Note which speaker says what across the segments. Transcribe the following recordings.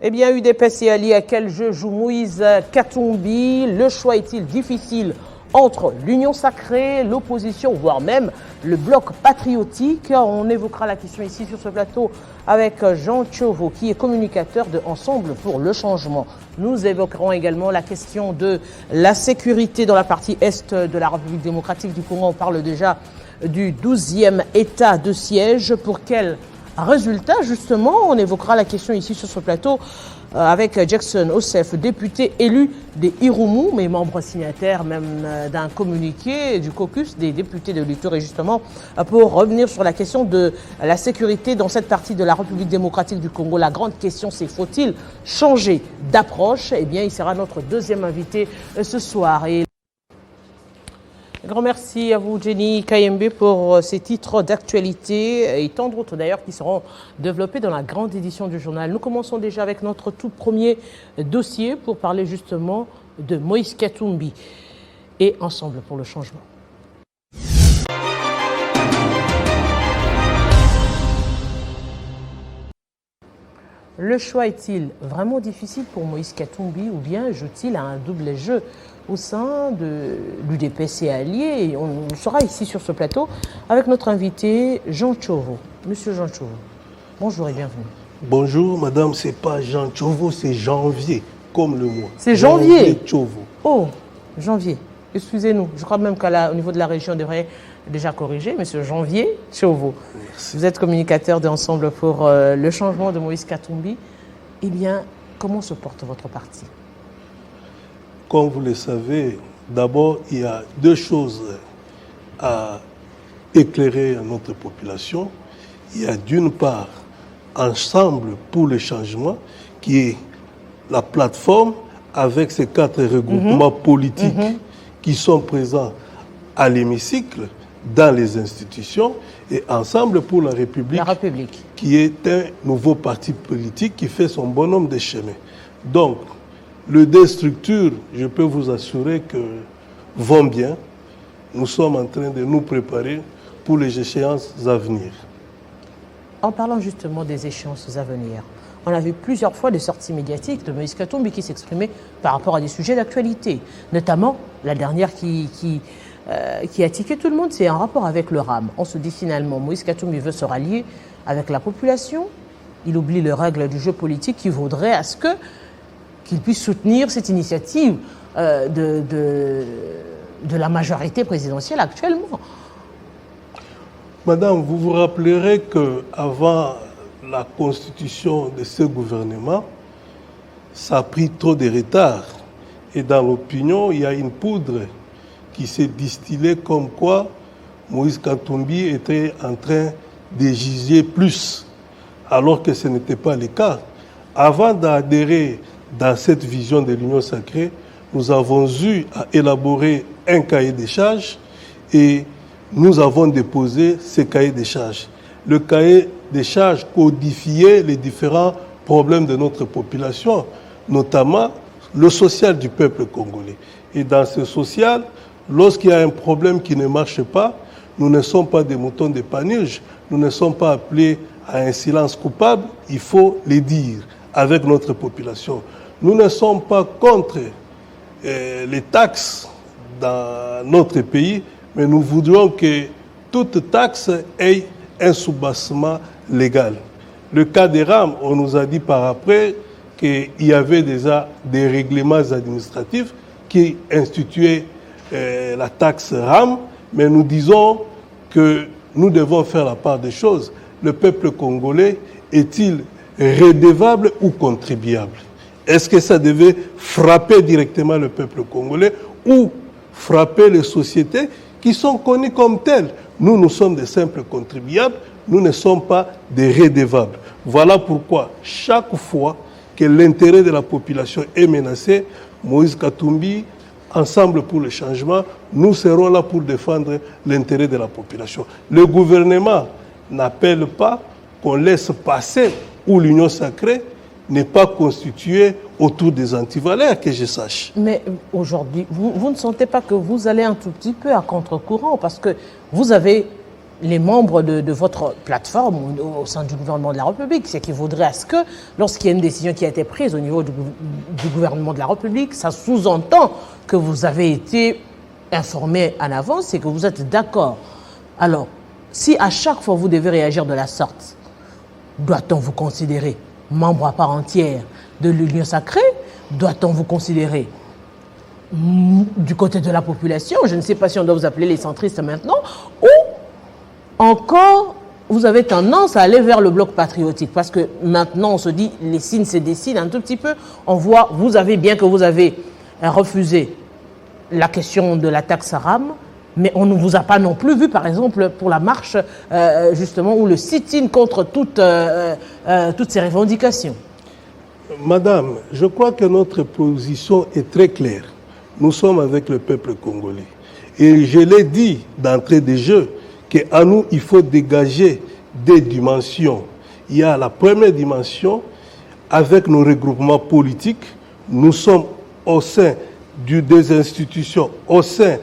Speaker 1: Eh bien, UDPS et alliés à quel jeu joue Moïse Katumbi? Le choix est-il difficile entre l'Union sacrée, l'opposition, voire même le bloc patriotique? On évoquera la question ici sur ce plateau avec Jean Tchovo, qui est communicateur de Ensemble pour le changement. Nous évoquerons également la question de la sécurité dans la partie est de la République démocratique du Congo. On parle déjà du 12e état de siège. Pour quel résultat, justement? On évoquera la question ici sur ce plateau avec Jackson Osef, député élu des Irumu, mais membre signataire même d'un communiqué du caucus des députés de Luture, et justement pour revenir sur la question de la sécurité dans cette partie de la République démocratique du Congo. La grande question, c'est faut-il changer d'approche? Eh bien, il sera notre deuxième invité ce soir. Et grand merci à vous, Jenny Kayembe, pour ces titres d'actualité et tant d'autres d'ailleurs qui seront développés dans la grande édition du journal. Nous commençons déjà avec notre tout premier dossier pour parler justement de Moïse Katumbi et Ensemble pour le changement. Le choix est-il vraiment difficile pour Moïse Katumbi ou bien joue-t-il à un double jeu au sein de l'UDPS et alliés? On sera ici sur ce plateau avec notre invité Jean Tchovo. Monsieur Jean Tchovo, bonjour et bienvenue.
Speaker 2: Bonjour madame, c'est pas Jean Tchovo, c'est Janvier, comme le mois.
Speaker 1: C'est Janvier
Speaker 2: Tchovo.
Speaker 1: Oh, Janvier, excusez-nous. Je crois même qu'au niveau de la région, on devrait déjà corriger, monsieur Janvier Tchovo.
Speaker 2: Merci.
Speaker 1: Vous êtes communicateur d'Ensemble pour le changement de Moïse Katumbi. Eh bien, comment se porte votre parti?
Speaker 2: Comme vous le savez, d'abord, il y a deux choses à éclairer à notre population. Il y a d'une part Ensemble pour le changement, qui est la plateforme avec ces 4 regroupements politiques qui sont présents à l'hémicycle, dans les institutions, et Ensemble pour la République, qui est un nouveau parti politique qui fait son bonhomme de chemin. Donc, les deux structures, je peux vous assurer que vont bien. Nous sommes en train de nous préparer pour les échéances à venir.
Speaker 1: En parlant justement des échéances à venir, on a vu plusieurs fois des sorties médiatiques de Moïse Katumbi qui s'exprimait par rapport à des sujets d'actualité. Notamment, la dernière qui a tiqué tout le monde, c'est en rapport avec le RAM. On se dit finalement, Moïse Katumbi veut se rallier avec la population. Il oublie les règles du jeu politique qui voudraient à ce qu'il puisse soutenir cette initiative de la majorité présidentielle actuellement.
Speaker 2: Madame, vous vous rappellerez qu'avant la constitution de ce gouvernement, ça a pris trop de retard. Et dans l'opinion, il y a une poudre qui s'est distillée comme quoi Moïse Katumbi était en train de giser plus, alors que ce n'était pas le cas. Avant d'adhérer dans cette vision de l'Union sacrée, nous avons eu à élaborer un cahier des charges et nous avons déposé ce cahier des charges. Le cahier des charges codifiait les différents problèmes de notre population, notamment le social du peuple congolais. Et dans ce social, lorsqu'il y a un problème qui ne marche pas, nous ne sommes pas des moutons de Panurge, nous ne sommes pas appelés à un silence coupable, il faut le dire avec notre population. Nous ne sommes pas contre les taxes dans notre pays, mais nous voudrions que toute taxe ait un soubassement légal. Le cas des RAM, on nous a dit par après qu'il y avait déjà des règlements administratifs qui instituaient la taxe RAM, mais nous disons que nous devons faire la part des choses. Le peuple congolais est-il redevable ou contribuable? Est-ce que ça devait frapper directement le peuple congolais ou frapper les sociétés qui sont connues comme telles? Nous, nous sommes des simples contribuables, nous ne sommes pas des redevables. Voilà pourquoi, chaque fois que l'intérêt de la population est menacé, Moïse Katumbi, Ensemble pour le changement, nous serons là pour défendre l'intérêt de la population. Le gouvernement n'appelle pas qu'on laisse passer où l'Union sacrée n'est pas constituée autour des antivaleurs, que je sache.
Speaker 1: Mais aujourd'hui, vous ne sentez pas que vous allez un tout petit peu à contre-courant parce que vous avez les membres de votre plateforme au sein du gouvernement de la République. C'est qu'il vaudrait à ce que, lorsqu'il y a une décision qui a été prise au niveau du gouvernement de la République, ça sous-entend que vous avez été informé en avance et que vous êtes d'accord. Alors, si à chaque fois vous devez réagir de la sorte, doit-on vous considérer membre à part entière de l'Union sacrée? Doit-on vous considérer du côté de la population? Je ne sais pas si on doit vous appeler les centristes maintenant, ou encore vous avez tendance à aller vers le bloc patriotique, parce que maintenant on se dit les signes se dessinent un tout petit peu. On voit, vous avez bien que vous avez refusé la question de la taxe RAM, mais on ne vous a pas non plus vu, par exemple, pour la marche, justement, ou le sit-in contre toutes ces revendications.
Speaker 2: Madame, je crois que notre position est très claire. Nous sommes avec le peuple congolais. Et je l'ai dit d'entrée de jeu, qu'à nous, il faut dégager des dimensions. Il y a la première dimension, avec nos regroupements politiques, nous sommes au sein des institutions, au sein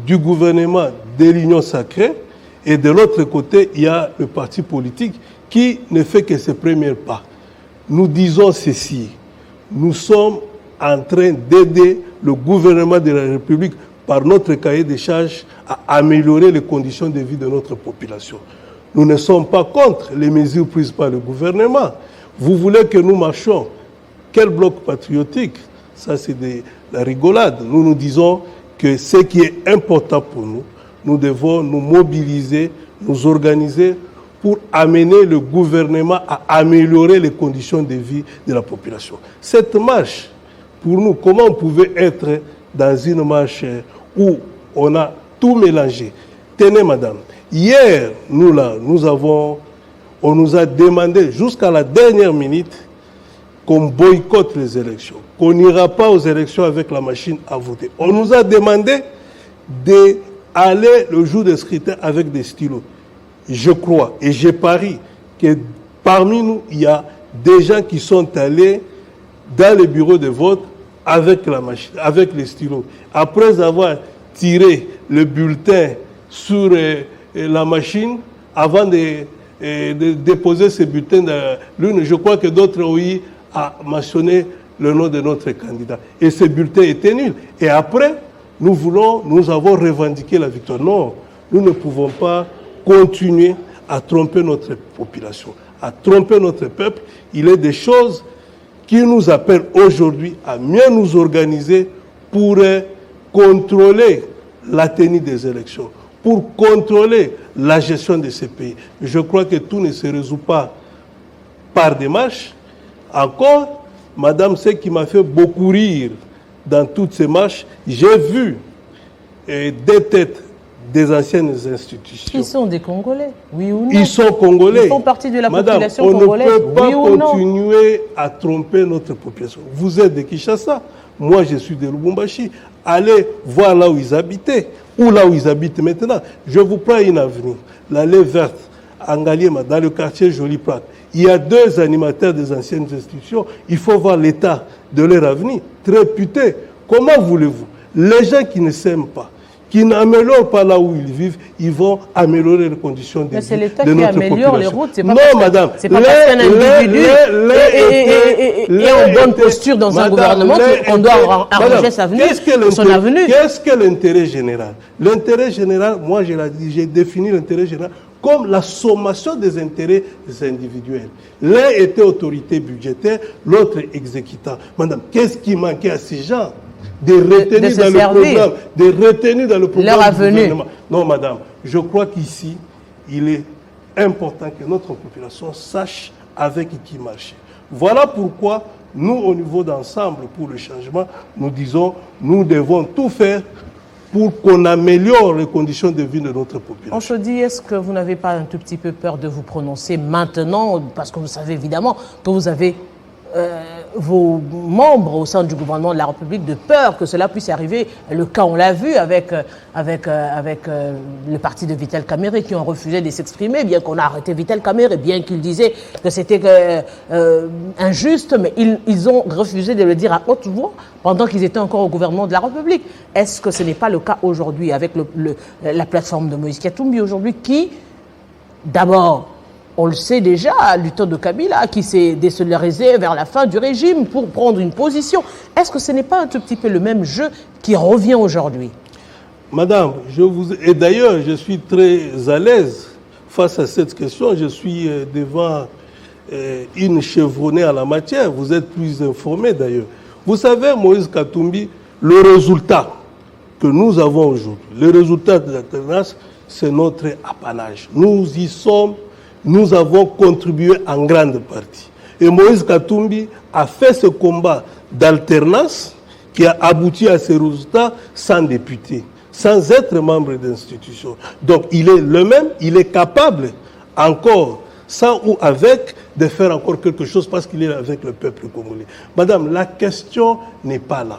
Speaker 2: du gouvernement de l'Union sacrée, et de l'autre côté, il y a le parti politique qui ne fait que ses premiers pas. Nous disons ceci, nous sommes en train d'aider le gouvernement de la République par notre cahier des charges à améliorer les conditions de vie de notre population. Nous ne sommes pas contre les mesures prises par le gouvernement. Vous voulez que nous marchions? Quel bloc patriotique? Ça, c'est de la rigolade. Nous nous disons que ce qui est important pour nous, nous devons nous mobiliser, nous organiser pour amener le gouvernement à améliorer les conditions de vie de la population. Cette marche, pour nous, comment on pouvait être dans une marche où on a tout mélangé? Tenez, madame, hier, on nous a demandé jusqu'à la dernière minute qu'on boycotte les élections, qu'on n'ira pas aux élections avec la machine à voter. On nous a demandé d'aller le jour des scrutins avec des stylos. Je crois et je parie que parmi nous, il y a des gens qui sont allés dans les bureaux de vote avec la machine, avec les stylos. Après avoir tiré le bulletin sur la machine, avant de déposer ce bulletin dans l'une, je crois que d'autres ont eu à mentionner le nom de notre candidat. Et ce bulletin était nul. Et après, nous avons revendiqué la victoire. Non, nous ne pouvons pas continuer à tromper notre population, à tromper notre peuple. Il est des choses qui nous appellent aujourd'hui à mieux nous organiser pour contrôler la tenue des élections, pour contrôler la gestion de ces pays. Je crois que tout ne se résout pas par des marches. Encore, madame, ce qui m'a fait beaucoup rire dans toutes ces marches, j'ai vu des têtes des anciennes institutions.
Speaker 1: Ils sont des Congolais, oui ou non?
Speaker 2: Ils sont Congolais.
Speaker 1: Ils font partie de la
Speaker 2: madame,
Speaker 1: population congolaise,
Speaker 2: on ne peut pas
Speaker 1: oui ou non?
Speaker 2: continuer à tromper notre population. Vous êtes de Kinshasa, moi je suis de Lubumbashi. Allez voir là où ils habitaient, ou là où ils habitent maintenant. Je vous prends une avenue, l'allée verte, à Ngaliema, dans le quartier Jolie Plaque. Il y a 2 animateurs des anciennes institutions. Il faut voir l'état de leur avenir, très réputé. Comment voulez-vous? Les gens qui ne s'aiment pas, qui n'améliorent pas là où ils vivent, ils vont améliorer les conditions de vie de notre population.
Speaker 1: Mais c'est l'État qui améliore les routes, c'est pas
Speaker 2: non, madame.
Speaker 1: C'est pas parce qu'un individu est en bonne posture dans un gouvernement qu'on doit arranger son avenue.
Speaker 2: Qu'est-ce que l'intérêt général? L'intérêt général, moi j'ai défini l'intérêt général comme la sommation des intérêts individuels. L'un était autorité budgétaire, l'autre exécutant. Madame, qu'est-ce qui manquait à ces gens? De retenir dans le programme du gouvernement. Non, madame, je crois qu'ici, il est important que notre population sache avec qui marcher. Voilà pourquoi nous, au niveau d'ensemble pour le changement, nous disons, nous devons tout faire pour qu'on améliore les conditions de vie de notre population.
Speaker 1: On se dit, est-ce que vous n'avez pas un tout petit peu peur de vous prononcer maintenant, parce que vous savez évidemment que vous avez vos membres au sein du gouvernement de la République de peur que cela puisse arriver. Le cas, on l'a vu avec le parti de Vital Kamerhe qui ont refusé de s'exprimer, bien qu'on a arrêté Vital Kamerhe, bien qu'ils disaient que c'était injuste, mais ils ont refusé de le dire à haute voix pendant qu'ils étaient encore au gouvernement de la République. Est-ce que ce n'est pas le cas aujourd'hui avec la plateforme de Moïse Katumbi aujourd'hui qui D'abord, on le sait déjà, du temps de Kabila, qui s'est désolidarisé vers la fin du régime pour prendre une position. Est-ce que ce n'est pas un tout petit peu le même jeu qui revient aujourd'hui?
Speaker 2: Madame, et d'ailleurs, je suis très à l'aise face à cette question. Je suis devant une chevronnée à la matière. Vous êtes plus informé d'ailleurs. Vous savez, Moïse Katumbi, le résultat que nous avons aujourd'hui, le résultat de l'alternance, c'est notre apanage. Nous y sommes, nous avons contribué en grande partie. Et Moïse Katumbi a fait ce combat d'alternance qui a abouti à ces résultats sans député, sans être membre d'institution. Donc il est le même, il est capable encore, sans ou avec, de faire encore quelque chose parce qu'il est avec le peuple congolais. Madame, la question n'est pas là.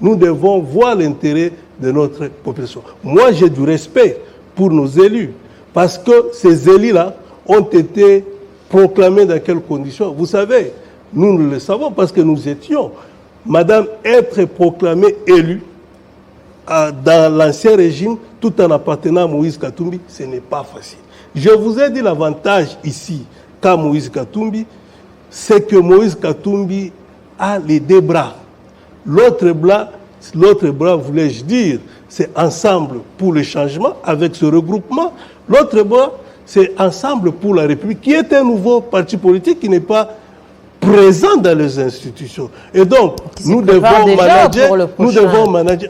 Speaker 2: Nous devons voir l'intérêt de notre population. Moi, j'ai du respect pour nos élus parce que ces élus-là ont été proclamés dans quelles conditions? Vous savez, nous le savons parce que nous étions. Madame, être proclamé élu dans l'ancien régime, tout en appartenant à Moïse Katumbi, ce n'est pas facile. Je vous ai dit l'avantage ici, qu'a Moïse Katumbi, c'est que Moïse Katumbi a les deux bras. L'autre bras, voulais-je dire, c'est Ensemble pour le changement, avec ce regroupement. L'autre bras, c'est Ensemble pour la République, qui est un nouveau parti politique qui n'est pas présent dans les institutions. Et donc, nous devons manager.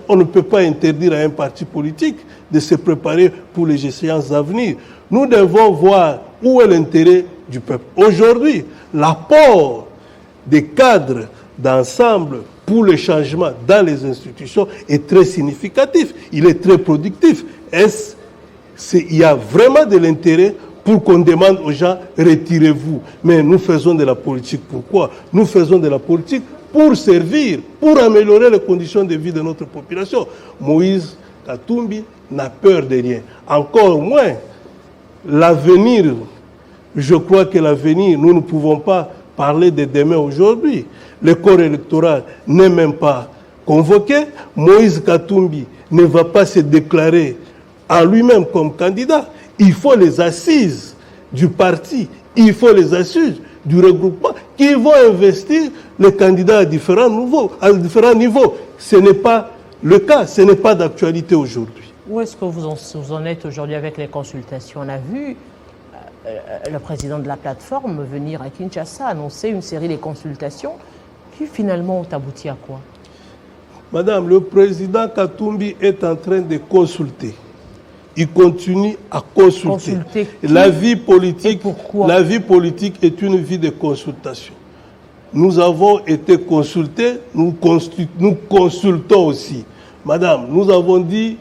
Speaker 2: On ne peut pas interdire à un parti politique de se préparer pour les échéances à venir. Nous devons voir où est l'intérêt du peuple. Aujourd'hui, l'apport des cadres d'Ensemble pour le changement dans les institutions est très significatif. Il est très productif. Il y a vraiment de l'intérêt pour qu'on demande aux gens, retirez-vous. Mais nous faisons de la politique. Pourquoi? Nous faisons de la politique pour servir, pour améliorer les conditions de vie de notre population. Moïse Katumbi n'a peur de rien. Encore moins, l'avenir, je crois que l'avenir, nous ne pouvons pas parler de demain aujourd'hui. Le corps électoral n'est même pas convoqué. Moïse Katumbi ne va pas se déclarer en lui-même comme candidat. Il faut les assises du parti, il faut les assises du regroupement qui vont investir les candidats à différents niveaux. Ce n'est pas le cas, ce n'est pas d'actualité aujourd'hui.
Speaker 1: Où est-ce que vous en êtes aujourd'hui avec les consultations? On a vu le président de la plateforme venir à Kinshasa annoncer une série de consultations qui finalement ont abouti à quoi?
Speaker 2: Madame, le président Katumbi est en train de consulter. Il continue à consulter. La vie politique est une vie de consultation. Nous avons été consultés, nous consultons aussi. Madame, nous avons dit,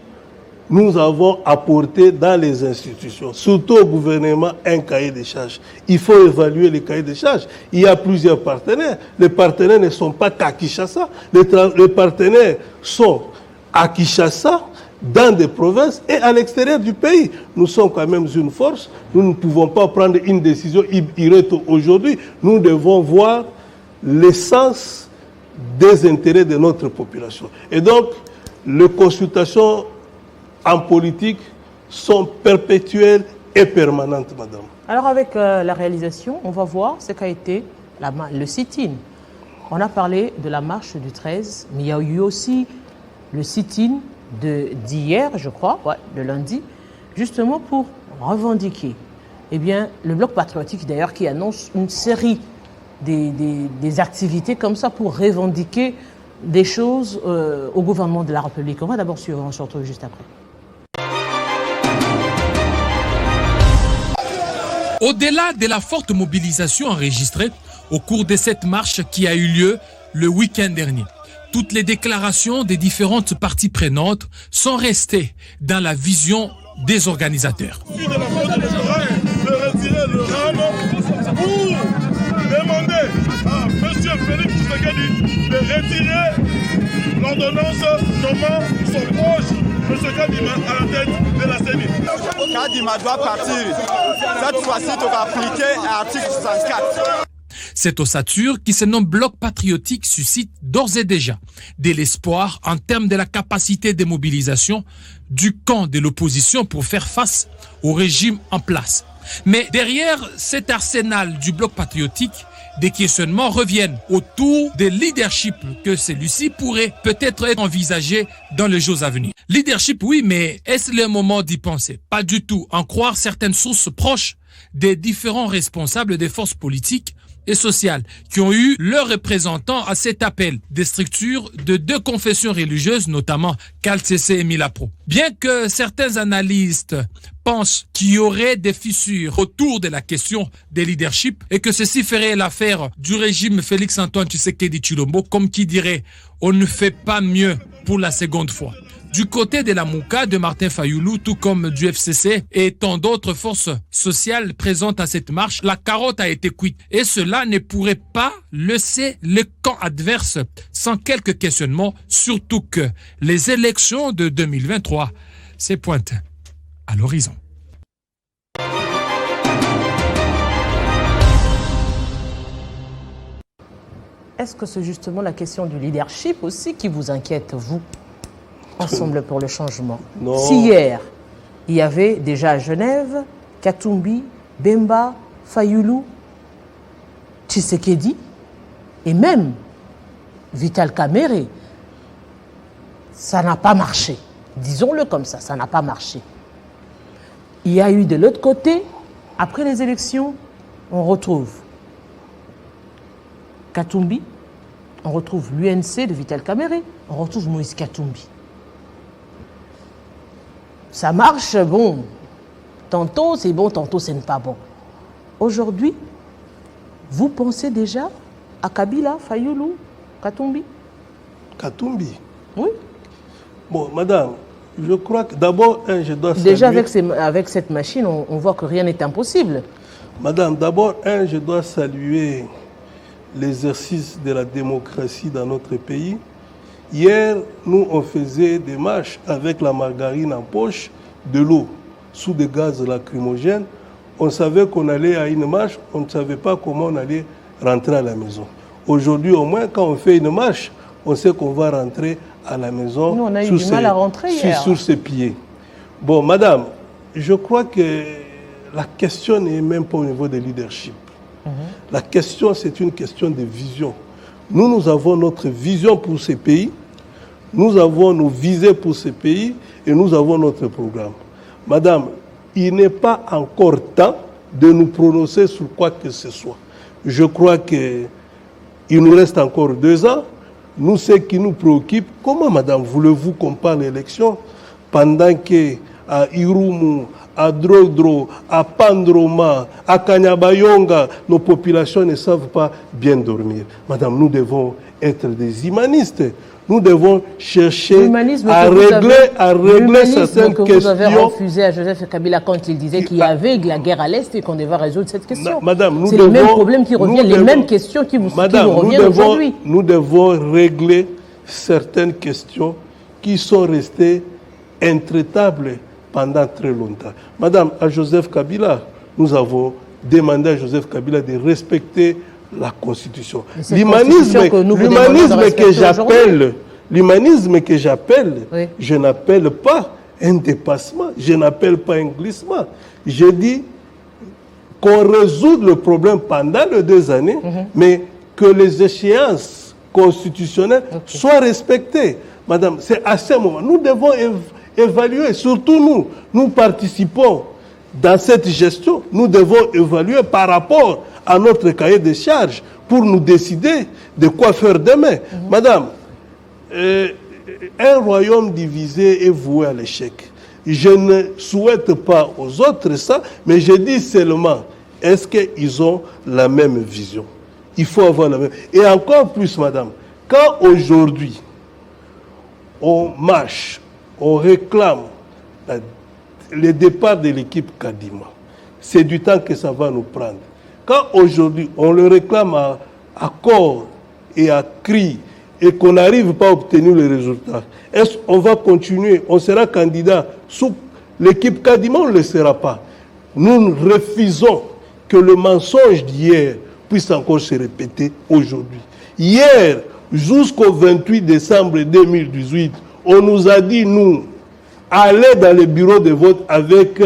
Speaker 2: nous avons apporté dans les institutions, surtout au gouvernement, un cahier de charges. Il faut évaluer les cahiers de charges. Il y a plusieurs partenaires. Les partenaires ne sont pas qu'à Kinshasa. Les partenaires sont à Kinshasa, dans des provinces et à l'extérieur du pays. Nous sommes quand même une force. Nous ne pouvons pas prendre une décision irréte aujourd'hui. Nous devons voir l'essence des intérêts de notre population. Et donc, les consultations en politique sont perpétuelles et permanentes, madame.
Speaker 1: Alors, avec la réalisation, on va voir ce qu'a été le sit-in. On a parlé de la marche du 13, mais il y a eu aussi le sit-in d'hier, je crois, de lundi, justement pour revendiquer. Eh bien, le Bloc patriotique, d'ailleurs, qui annonce une série des activités comme ça pour revendiquer des choses au gouvernement de la République. On va d'abord suivre, on se retrouve juste après.
Speaker 3: Au-delà de la forte mobilisation enregistrée au cours de cette marche qui a eu lieu le week-end dernier, toutes les déclarations des différentes parties prenantes sont restées dans la vision des organisateurs.
Speaker 4: De retirer le rame pour demander à M. Félix Tshisekedi de retirer l'ordonnance nommant son proche M. Kadima à la tête de la CENI.
Speaker 5: Kadima doit partir. Cette fois-ci, on va appliquer l'article 64.
Speaker 3: Cette ossature qui se nomme Bloc patriotique suscite d'ores et déjà de l'espoir en termes de la capacité de mobilisation du camp de l'opposition pour faire face au régime en place. Mais derrière cet arsenal du bloc patriotique, des questionnements reviennent autour des leaderships que celui-ci pourrait peut-être être envisagé dans les jours à venir. Leadership, oui, mais est-ce le moment d'y penser? Pas du tout. En croire certaines sources proches des différents responsables des forces politiques et sociales qui ont eu leurs représentants à cet appel des structures de deux confessions religieuses, notamment CALCC et Milapro. Bien que certains analystes pensent qu'il y aurait des fissures autour de la question des leaderships et que ceci ferait l'affaire du régime Félix-Antoine Tshisekedi Tshilombo, comme qui dirait « on ne fait pas mieux pour la seconde fois ». Du côté de la Mouka, de Martin Fayoulou, tout comme du FCC et tant d'autres forces sociales présentes à cette marche, la carotte a été cuite. Et cela ne pourrait pas laisser le camp adverse sans quelques questionnements, surtout que les élections de 2023 se pointent à l'horizon.
Speaker 1: Est-ce que c'est justement la question du leadership aussi qui vous inquiète, vous, Ensemble pour le changement?
Speaker 2: Non.
Speaker 1: Si hier, il y avait déjà à Genève, Katumbi, Bemba, Fayoulou, Tshisekedi et même Vital Kamerhe, ça n'a pas marché. Disons-le comme ça n'a pas marché. Il y a eu de l'autre côté, après les élections, on retrouve Katumbi, on retrouve l'UNC de Vital Kamerhe, on retrouve Moïse Katumbi. Ça marche, bon. Tantôt c'est bon, tantôt c'est pas bon. Aujourd'hui, vous pensez déjà à Kabila, Fayoulou, Katumbi?
Speaker 2: Katumbi.
Speaker 1: Oui.
Speaker 2: Bon, madame, je crois que d'abord, je dois saluer...
Speaker 1: Déjà avec cette machine, on voit que rien n'est impossible.
Speaker 2: Madame, d'abord, je dois saluer l'exercice de la démocratie dans notre pays. Hier, nous, on faisait des marches avec la margarine en poche, de l'eau, sous des gaz lacrymogènes. On savait qu'on allait à une marche, on ne savait pas comment on allait rentrer à la maison. Aujourd'hui, au moins, quand on fait une marche, on sait qu'on va rentrer à la maison.
Speaker 1: Nous, on a eu du mal à rentrer hier.
Speaker 2: Sur ses pieds. Bon, madame, je crois que la question n'est même pas au niveau des leadership. La question, c'est une question de vision. Nous avons notre vision pour ces pays, nous avons nos visées pour ces pays et nous avons notre programme. Madame, il n'est pas encore temps de nous prononcer sur quoi que ce soit. Je crois qu'il nous reste encore 2 ans. Nous, ce qui nous préoccupe, comment, madame, voulez-vous qu'on parle d'élection pendant qu'à Irumu, à Drodro, à Pandroma, à Kanyabayonga, nos populations ne savent pas bien dormir. Madame, nous devons être des humanistes. Nous devons chercher à régler certaines questions.
Speaker 1: Vous avez refusé à Joseph Kabila quand il disait qu'il y avait la guerre à l'Est et qu'on devait résoudre cette question.
Speaker 2: Madame,
Speaker 1: c'est les mêmes problèmes qui reviennent, les mêmes questions qui nous reviennent aujourd'hui.
Speaker 2: Nous devons régler certaines questions qui sont restées intraitables pendant très longtemps. Madame, à Joseph Kabila, nous avons demandé à Joseph Kabila de respecter la Constitution. L'humanisme que j'appelle, oui. Je n'appelle pas un dépassement, je n'appelle pas un glissement. Je dis qu'on résout le problème pendant les 2 années, mais que les échéances constitutionnelles soient respectées. Madame, c'est à ce moment, nous devons évaluer, surtout nous participons dans cette gestion, nous devons évaluer par rapport à notre cahier de charges pour nous décider de quoi faire demain. Madame, un royaume divisé est voué à l'échec. Je ne souhaite pas aux autres ça, mais je dis seulement, est-ce qu'ils ont la même vision? Il faut avoir la même. Et encore plus, madame, quand aujourd'hui, on marche, on réclame le départ de l'équipe Kadima, c'est du temps que ça va nous prendre. Quand aujourd'hui, on le réclame à corps et à cri et qu'on n'arrive pas à obtenir les résultats, est-ce qu'on va continuer? On sera candidat sous l'équipe Kadima, on ne le sera pas. Nous refusons que le mensonge d'hier puisse encore se répéter aujourd'hui. Hier, jusqu'au 28 décembre 2018, on nous a dit, nous, allez dans les bureaux de vote avec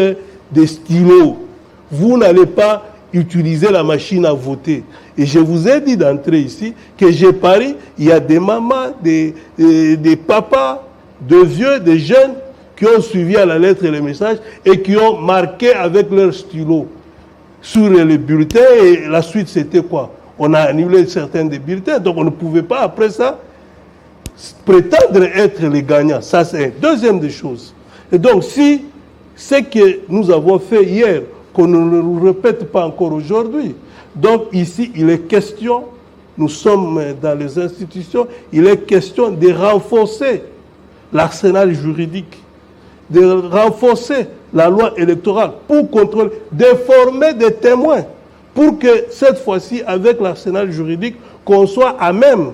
Speaker 2: des stylos. vous n'allez pas utiliser la machine à voter. Et je vous ai dit d'entrer ici que j'ai pari, il y a des mamans, des papas, de vieux, des jeunes qui ont suivi à la lettre les messages et qui ont marqué avec leur stylo sur les bulletins. Et la suite, c'était quoi? On a annulé certains des bulletins, donc on ne pouvait pas, après ça, prétendre être les gagnants. Ça, c'est une deuxième des choses. Et donc, si ce que nous avons fait hier, qu'on ne le répète pas encore aujourd'hui, donc ici, il est question, nous sommes dans les institutions, il est question de renforcer l'arsenal juridique, de renforcer la loi électorale pour contrôler, de former des témoins, pour que cette fois-ci, avec l'arsenal juridique, qu'on soit à même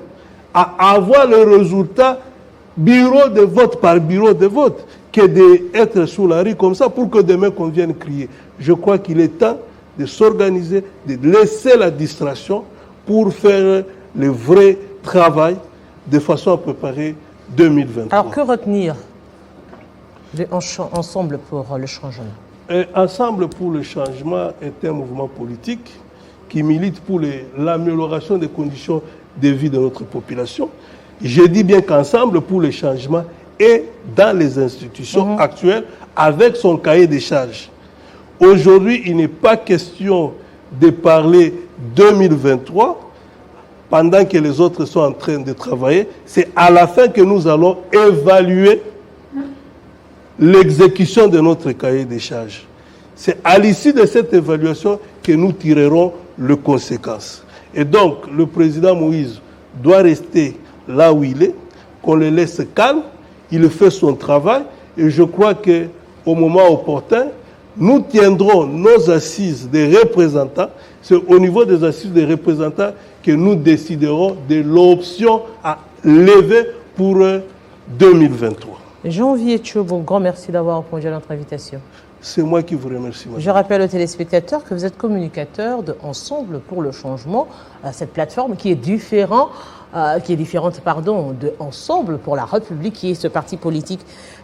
Speaker 2: à avoir le résultat bureau de vote par bureau de vote, que d'être sous la rue comme ça pour que demain qu'on vienne crier. Je crois qu'il est temps de s'organiser, de laisser la distraction pour faire le vrai travail de façon à préparer 2023.
Speaker 1: Alors que retenir de Ensemble pour le changement?
Speaker 2: Ensemble pour le changement est un mouvement politique qui milite pour l'amélioration des conditions de vie de notre population. Je dis bien qu'Ensemble pour le changement est dans les institutions actuelles avec son cahier des charges. Aujourd'hui, il n'est pas question de parler 2023 pendant que les autres sont en train de travailler. C'est à la fin que nous allons évaluer l'exécution de notre cahier des charges. C'est à l'issue de cette évaluation que nous tirerons les conséquences. Et donc, le président Moïse doit rester là où il est, qu'on le laisse calme, il fait son travail, et je crois qu'au moment opportun, nous tiendrons nos assises des représentants. C'est au niveau des assises des représentants que nous déciderons de l'option à lever pour 2023.
Speaker 1: Janvier Tchobo, grand merci d'avoir répondu à notre invitation.
Speaker 2: C'est moi qui vous remercie, madame.
Speaker 1: Je rappelle aux téléspectateurs que vous êtes communicateur de Ensemble pour le changement, cette plateforme qui est différente de Ensemble pour la République, qui est ce parti politique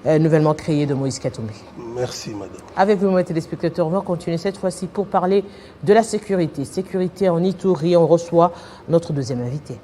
Speaker 1: nouvellement créé de Moïse Katumbi.
Speaker 2: Merci, madame.
Speaker 1: Avec vous, mes téléspectateurs, on va continuer cette fois-ci pour parler de la sécurité. Sécurité en Ituri, on reçoit notre deuxième invité.